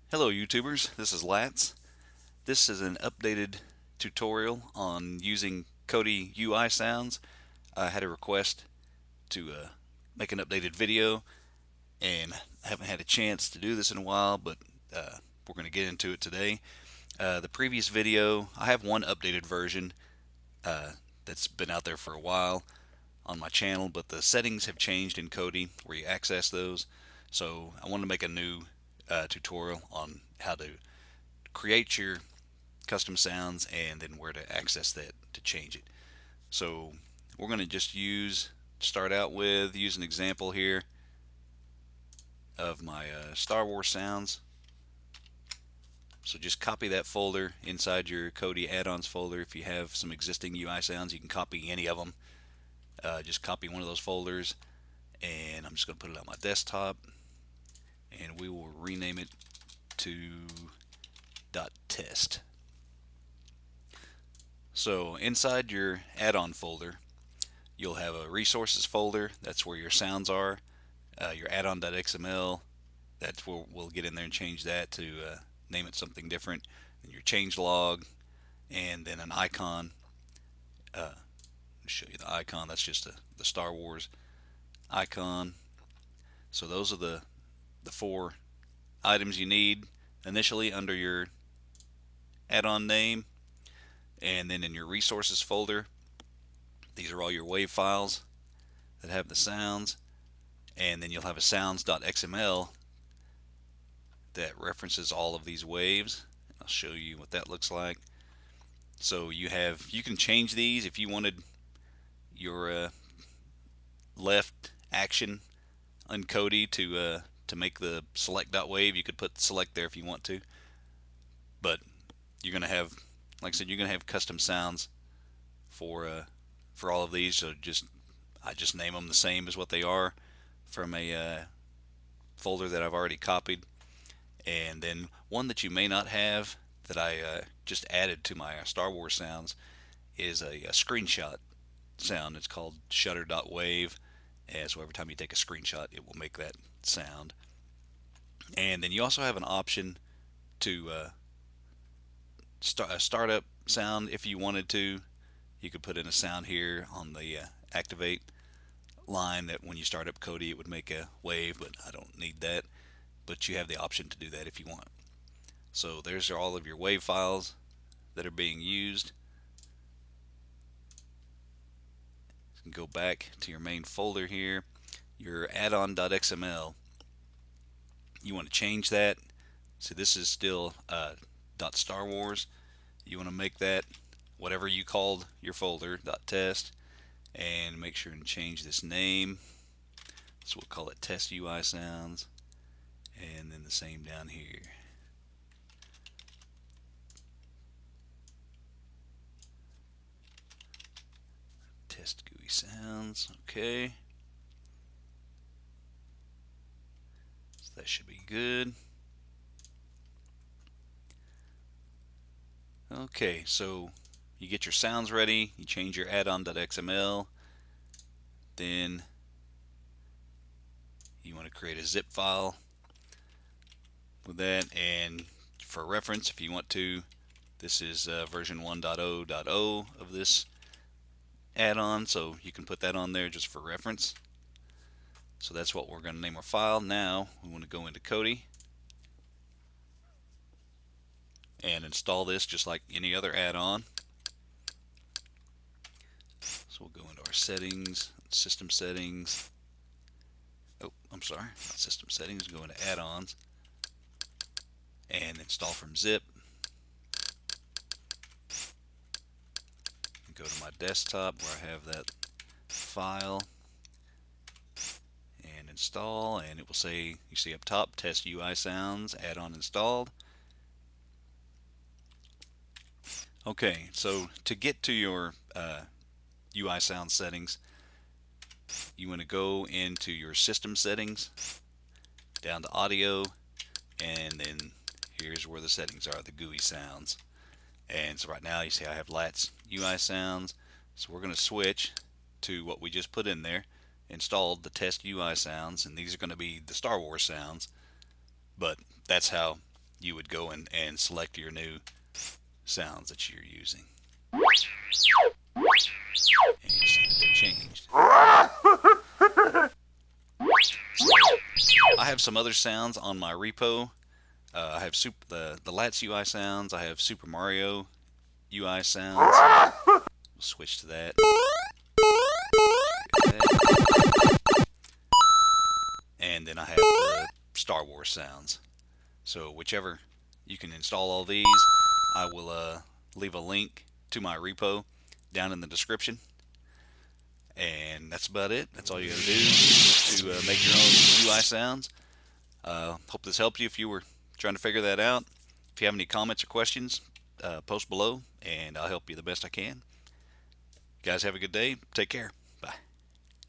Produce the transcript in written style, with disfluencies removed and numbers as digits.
Hello YouTubers, this is Lats. This is an updated tutorial on using KODI UI sounds. I had a request to make an updated video and I haven't had a chance to do this in a while, but we're going to get into it today. The previous video, I have one updated version uh, that's been out there for a while on my channel, but the settings have changed in KODI where you access those. So I want to make a new tutorial on how to create your custom sounds and then where to access that to change it. So we're going to just start out with use an example here of my Star Wars sounds. So just copy that folder inside your KODI add-ons folder. If you have some existing UI sounds, you can copy any of them. Just copy one of those folders, and I'm just going to put it on my desktop, and we will rename it to .test. So inside your add-on folder, you'll have a resources folder. That's where your sounds are. Your add-on.xml, that's where we'll get in there and change that to name it something different. And your change log, and then an icon. Show you the icon. That's just the Star Wars icon. So those are the four items you need initially under your add-on name. And then in your resources folder, these are all your wave files that have the sounds. And then you'll have a sounds.xml that references all of these waves. I'll show you what that looks like. So you can change these if you wanted your left action uncoded to make the select.wave. You could put select there if you want to, but you're gonna have, like I said, you're gonna have custom sounds for all of these. So I just name them the same as what they are from a folder that I've already copied. And then one that you may not have that I just added to my Star Wars sounds is a screenshot sound. It's called shutter.wave, and so every time you take a screenshot it will make that sound. And then you also have an option to start a startup sound if you wanted to. You could put in a sound here on the activate line that when you start up KODI it would make a wave, but I don't need that. But you have the option to do that if you want. So there's all of your wave files that are being used. You can go back to your main folder here, your addon.xml. You want to change that. So this is still .Star Wars. You want to make that whatever you called your folder, .test, and make sure and change this name. So we'll call it test UI sounds, and then the same down here. Test GUI sounds, okay. So that should be good. Okay, so you get your sounds ready, you change your addon.xml, then you want to create a zip file with that, and for reference, if you want to, this is version 1.0.0 of this add-on, so you can put that on there just for reference. So that's what we're going to name our file. Now we want to go into KODI and install this just like any other add-on. So we'll go into our settings, system settings. Oh, I'm sorry, not system settings. Go into add-ons and install from zip. Go to my desktop where I have that file and install, and it will say, you see up top, test UI sounds, add-on installed. Okay, so to get to your UI sound settings, you want to go into your system settings, down to audio, and then here's where the settings are, the GUI sounds. And so right now you see I have Lats UI sounds, so we're going to switch to what we just put in there, installed the test UI sounds, and these are going to be the Star Wars sounds, but that's how you would go and select your new sounds that you're using. And you see that they changed. So I have some other sounds on my repo. I have the Lats UI sounds. I have Super Mario UI sounds. We'll switch to that. And then I have the Star Wars sounds. So whichever, you can install all these. I will leave a link to my repo down in the description. And that's about it. That's all you got to do to make your own UI sounds. Hope this helped you if you were trying to figure that out. If you have any comments or questions, post below, and I'll help you the best I can. You guys have a good day. Take care.